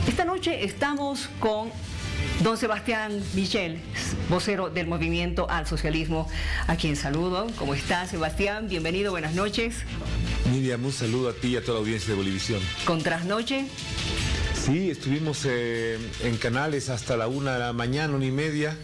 Esta noche estamos con don Sebastián Michel, vocero del Movimiento al Socialismo, a quien saludo. ¿Cómo está, Sebastián? Bienvenido, buenas noches. Miriam, un saludo a ti y a toda la audiencia de Bolivisión. ¿Con trasnoche? Sí, estuvimos en Canales hasta la 1 de la mañana, 1:30,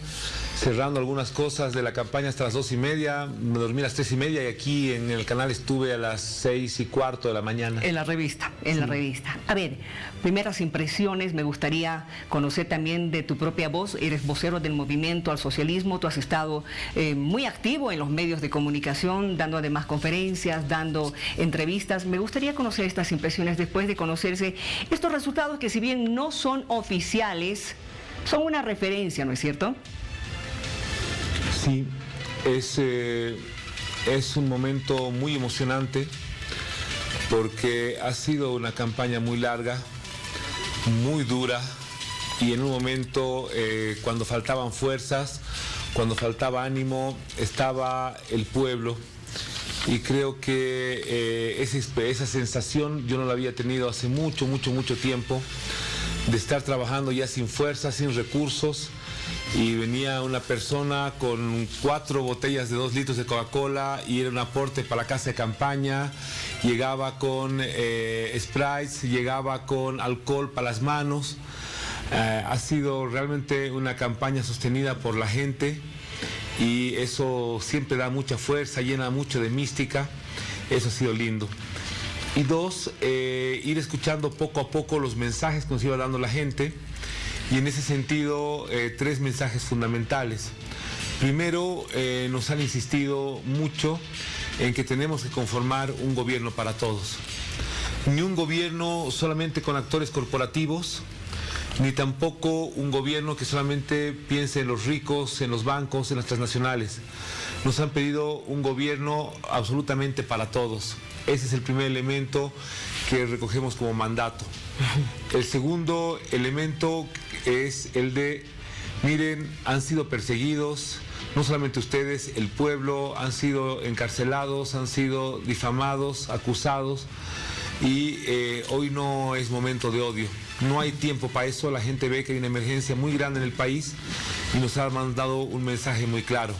cerrando algunas cosas de la campaña hasta las 2:30, me dormí a las 3:30 y aquí en el canal estuve a las 6:15 de la mañana. En la revista, en la revista. A ver, primeras impresiones, me gustaría conocer también de tu propia voz. Eres vocero del Movimiento al Socialismo, tú has estado muy activo en los medios de comunicación, dando además conferencias, dando entrevistas. Me gustaría conocer estas impresiones después de conocerse estos resultados que, si bien no son oficiales, son una referencia, ¿no es cierto? Sí, es un momento muy emocionante porque ha sido una campaña muy larga, muy dura, y en un momento cuando faltaban fuerzas, cuando faltaba ánimo, estaba el pueblo, y creo que esa sensación yo no la había tenido hace mucho tiempo, de estar trabajando ya sin fuerzas, sin recursos. Y venía una persona con 4 botellas de 2 litros de Coca-Cola y era un aporte para la casa de campaña. Llegaba con Sprites, llegaba con alcohol para las manos. Ha sido realmente una campaña sostenida por la gente y eso siempre da mucha fuerza, llena mucho de mística. Eso ha sido lindo. Y 2, ir escuchando poco a poco los mensajes que nos iba dando la gente. Y en ese sentido, 3 mensajes fundamentales. Primero, nos han insistido mucho en que tenemos que conformar un gobierno para todos. Ni un gobierno solamente con actores corporativos, ni tampoco un gobierno que solamente piense en los ricos, en los bancos, en las transnacionales. Nos han pedido un gobierno absolutamente para todos. Ese es el primer elemento que recogemos como mandato. El segundo elemento es el de, miren, han sido perseguidos, no solamente ustedes, el pueblo, han sido encarcelados, han sido difamados, acusados, y hoy no es momento de odio. No hay tiempo para eso, la gente ve que hay una emergencia muy grande en el país y nos han mandado un mensaje muy claro.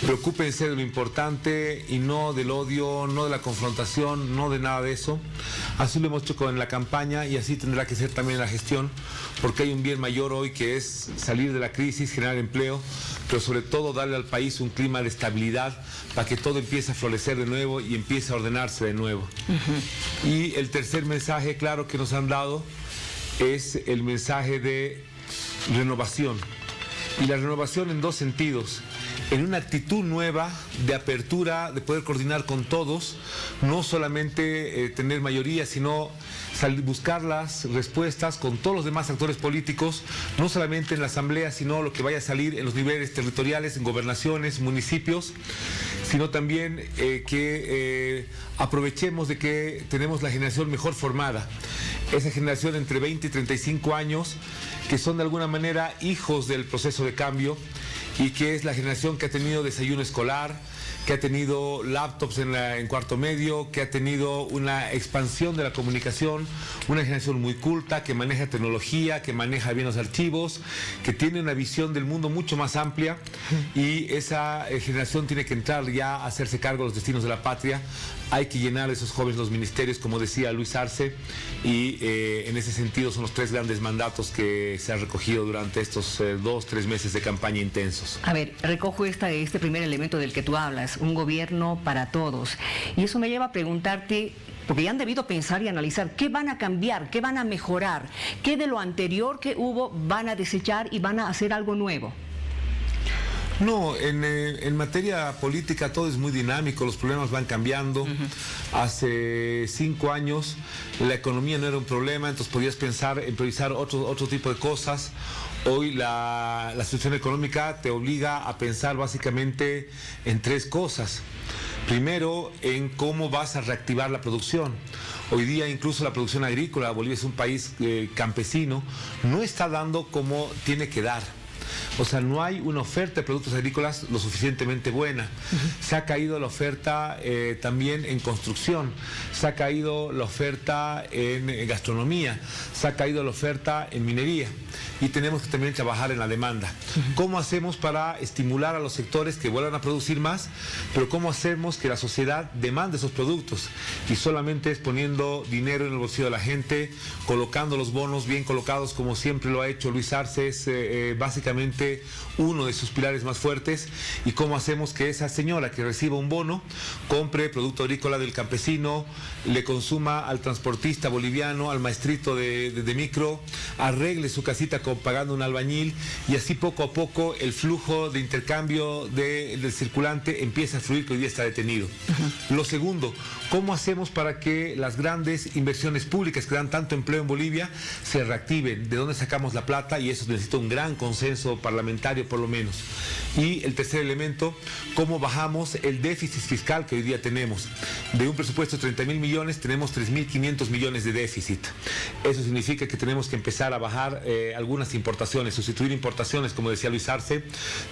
Preocúpense de lo importante y no del odio, no de la confrontación, no de nada de eso. Así lo hemos hecho en la campaña y así tendrá que ser también en la gestión, porque hay un bien mayor hoy que es salir de la crisis, generar empleo, pero sobre todo darle al país un clima de estabilidad para que todo empiece a florecer de nuevo y empiece a ordenarse de nuevo. Y el tercer mensaje claro que nos han dado es el mensaje de renovación. Y la renovación en 2 sentidos. En una actitud nueva de apertura, de poder coordinar con todos, no solamente tener mayoría, sino buscar las respuestas con todos los demás actores políticos, no solamente en la asamblea, sino lo que vaya a salir en los niveles territoriales, en gobernaciones, municipios, sino también que aprovechemos de que tenemos la generación mejor formada, esa generación entre 20 y 35 años, que son de alguna manera hijos del proceso de cambio, y que es la generación que ha tenido desayuno escolar, que ha tenido laptops en cuarto medio, que ha tenido una expansión de la comunicación, una generación muy culta, que maneja tecnología, que maneja bien los archivos, que tiene una visión del mundo mucho más amplia, y esa generación tiene que entrar ya a hacerse cargo de los destinos de la patria. Hay que llenar a esos jóvenes los ministerios, como decía Luis Arce, y en ese sentido son los 3 grandes mandatos que se han recogido durante estos 2-3 meses de campaña intensos. A ver, recojo este primer elemento del que tú hablas, un gobierno para todos. Y eso me lleva a preguntarte, porque ya han debido pensar y analizar qué van a cambiar, qué van a mejorar, qué de lo anterior que hubo van a desechar y van a hacer algo nuevo. No, en materia política todo es muy dinámico, los problemas van cambiando. Hace 5 años la economía no era un problema, entonces podías pensar en priorizar otro tipo de cosas. Hoy la situación económica te obliga a pensar básicamente en 3 cosas. Primero, en cómo vas a reactivar la producción. Hoy día incluso la producción agrícola, Bolivia es un país campesino, no está dando como tiene que dar. O sea, no hay una oferta de productos agrícolas lo suficientemente buena. Se ha caído la oferta también en construcción, se ha caído la oferta en gastronomía, se ha caído la oferta en minería y tenemos que también trabajar en la demanda. ¿Cómo hacemos para estimular a los sectores que vuelvan a producir más? Pero ¿cómo hacemos que la sociedad demande esos productos? Y solamente es poniendo dinero en el bolsillo de la gente, colocando los bonos bien colocados como siempre lo ha hecho Luis Arce, es básicamente uno de sus pilares más fuertes. Y cómo hacemos que esa señora que reciba un bono compre producto agrícola del campesino, le consuma al transportista boliviano, al maestrito de micro, arregle su casita pagando un albañil, y así poco a poco el flujo de intercambio del circulante empieza a fluir, que hoy día está detenido. Lo segundo, ¿cómo hacemos para que las grandes inversiones públicas que dan tanto empleo en Bolivia se reactiven? ¿De dónde sacamos la plata? Y eso necesita un gran consenso parlamentario por lo menos. Y el tercer elemento, ¿cómo bajamos el déficit fiscal que hoy día tenemos? De un presupuesto de 30.000 millones tenemos 3.500 millones de déficit. Eso significa que tenemos que empezar a bajar algunas importaciones, sustituir importaciones, como decía Luis Arce.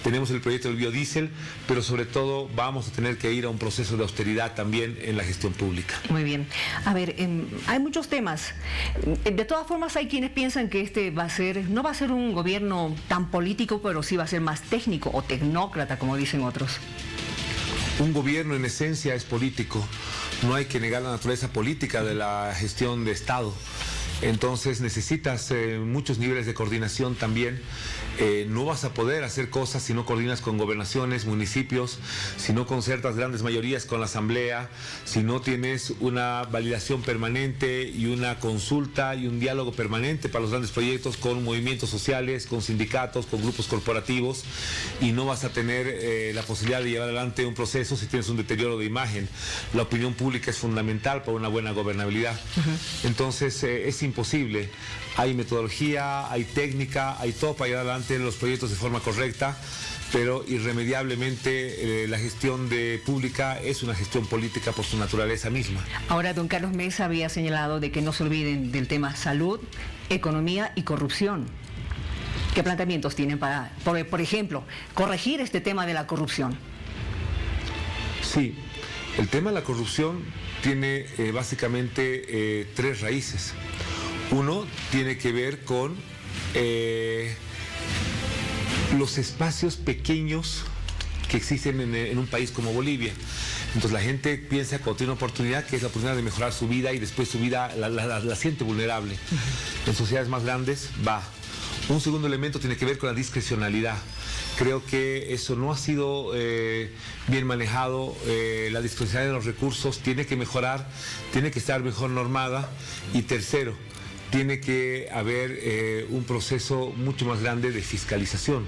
Tenemos el proyecto del biodiesel, pero sobre todo vamos a tener que ir a un proceso de austeridad también en la gestión pública. Muy bien. A ver, hay muchos temas. De todas formas, hay quienes piensan que este no va a ser un gobierno tan político, pero sí va a ser más técnico o tecnócrata, como dicen otros. Un gobierno en esencia es político. No hay que negar la naturaleza política de la gestión de Estado. Entonces necesitas muchos niveles de coordinación también. No vas a poder hacer cosas si no coordinas con gobernaciones, municipios, si no concertas grandes mayorías con la asamblea, si no tienes una validación permanente y una consulta y un diálogo permanente para los grandes proyectos con movimientos sociales, con sindicatos, con grupos corporativos, y no vas a tener la posibilidad de llevar adelante un proceso si tienes un deterioro de imagen. La opinión pública es fundamental para una buena gobernabilidad. Entonces es imposible. Hay metodología, hay técnica, hay todo para llevar adelante los proyectos de forma correcta, pero irremediablemente la gestión pública es una gestión política por su naturaleza misma. Ahora, don Carlos Mesa había señalado de que no se olviden del tema salud, economía y corrupción. ¿Qué planteamientos tienen para, por ejemplo, corregir este tema de la corrupción? Sí, el tema de la corrupción tiene básicamente tres raíces. Uno tiene que ver con los espacios pequeños que existen en un país como Bolivia. Entonces la gente piensa cuando tiene una oportunidad que es la oportunidad de mejorar su vida y después su vida la siente vulnerable. En sociedades más grandes va. Un segundo elemento tiene que ver con la discrecionalidad. Creo que eso no ha sido bien manejado. La discrecionalidad de los recursos tiene que mejorar, tiene que estar mejor normada. Y tercero, tiene que haber un proceso mucho más grande de fiscalización.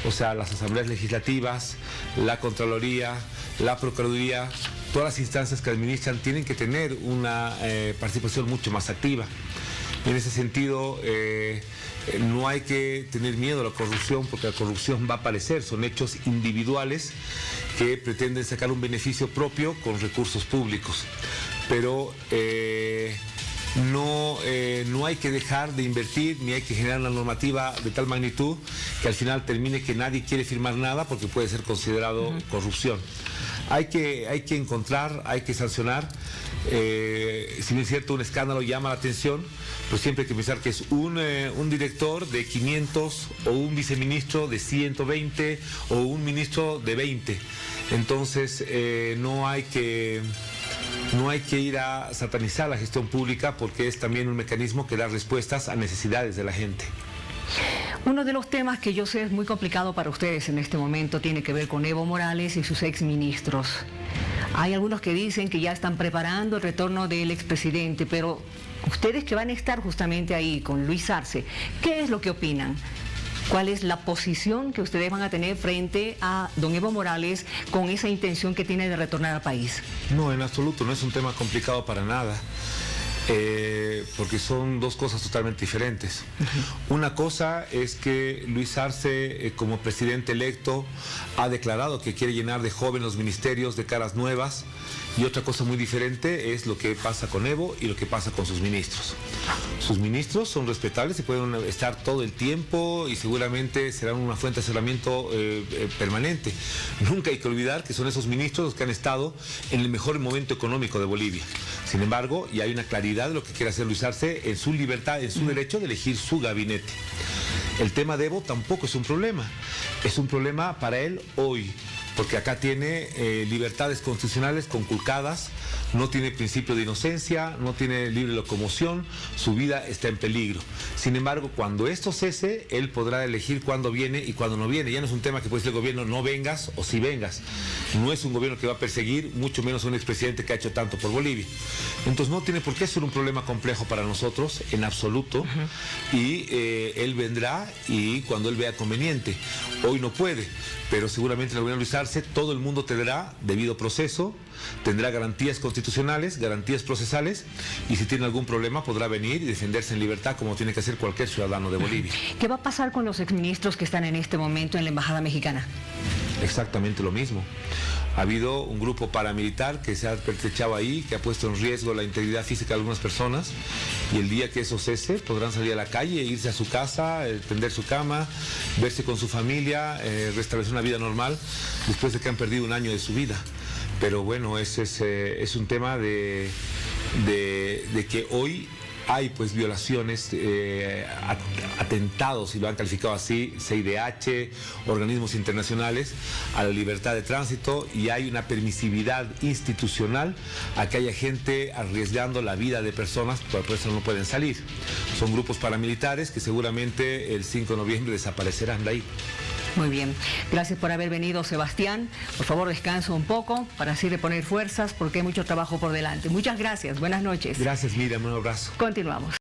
O sea, las asambleas legislativas, la Contraloría, la Procuraduría, todas las instancias que administran tienen que tener una participación mucho más activa. En ese sentido, no hay que tener miedo a la corrupción, porque la corrupción va a aparecer. Son hechos individuales que pretenden sacar un beneficio propio con recursos públicos. Pero no hay que dejar de invertir, ni hay que generar una normativa de tal magnitud que al final termine que nadie quiere firmar nada porque puede ser considerado corrupción. Hay que encontrar, hay que sancionar. Si bien es cierto, un escándalo llama la atención, pero siempre hay que pensar que es un director de 500 o un viceministro de 120 o un ministro de 20. Entonces no hay que ir a satanizar la gestión pública, porque es también un mecanismo que da respuestas a necesidades de la gente. Uno de los temas que yo sé es muy complicado para ustedes en este momento tiene que ver con Evo Morales y sus exministros. Hay algunos que dicen que ya están preparando el retorno del expresidente, pero ustedes que van a estar justamente ahí con Luis Arce, ¿qué es lo que opinan? ¿Cuál es la posición que ustedes van a tener frente a don Evo Morales con esa intención que tiene de retornar al país? No, en absoluto, no es un tema complicado para nada. porque son dos cosas totalmente diferentes. Una cosa es que Luis Arce, como presidente electo, ha declarado que quiere llenar de jóvenes los ministerios, de caras nuevas, y otra cosa muy diferente es lo que pasa con Evo y lo que pasa con sus ministros. Sus ministros son respetables y pueden estar todo el tiempo y seguramente serán una fuente de asesoramiento permanente. Nunca hay que olvidar que son esos ministros los que han estado en el mejor momento económico de Bolivia. Sin embargo, ya hay una claridad de lo que quiere hacer Luis Arce en su libertad, en su derecho de elegir su gabinete. El tema de Evo tampoco es un problema. Es un problema para él hoy, porque acá tiene libertades constitucionales conculcadas, no tiene principio de inocencia, no tiene libre locomoción, su vida está en peligro. Sin embargo, cuando esto cese, él podrá elegir cuándo viene y cuándo no viene. Ya no es un tema que puede decir el gobierno, no vengas o sí vengas. No es un gobierno que va a perseguir, mucho menos un expresidente que ha hecho tanto por Bolivia. Entonces no tiene por qué ser un problema complejo para nosotros, en absoluto, y él vendrá y cuando él vea conveniente. Hoy no puede, pero seguramente en el gobierno de Luis Arce todo el mundo tendrá debido proceso, tendrá garantías constitucionales, garantías procesales, y si tiene algún problema podrá venir y defenderse en libertad como tiene que hacer cualquier ciudadano de Bolivia. ¿Qué va a pasar con los exministros que están en este momento en la Embajada Mexicana? Exactamente lo mismo. Ha habido un grupo paramilitar que se ha pertrechado ahí, que ha puesto en riesgo la integridad física de algunas personas, y el día que eso cese podrán salir a la calle, irse a su casa, tender su cama, verse con su familia, restablecer una vida normal después de que han perdido un año de su vida. Pero bueno, ese es un tema de que hoy hay pues violaciones, atentados, y lo han calificado así, CIDH, organismos internacionales, a la libertad de tránsito, y hay una permisividad institucional a que haya gente arriesgando la vida de personas, por eso no pueden salir. Son grupos paramilitares que seguramente el 5 de noviembre desaparecerán de ahí. Muy bien, gracias por haber venido, Sebastián. Por favor, descansa un poco para así reponer fuerzas porque hay mucho trabajo por delante. Muchas gracias, buenas noches. Gracias, Miriam, un abrazo. Continuamos.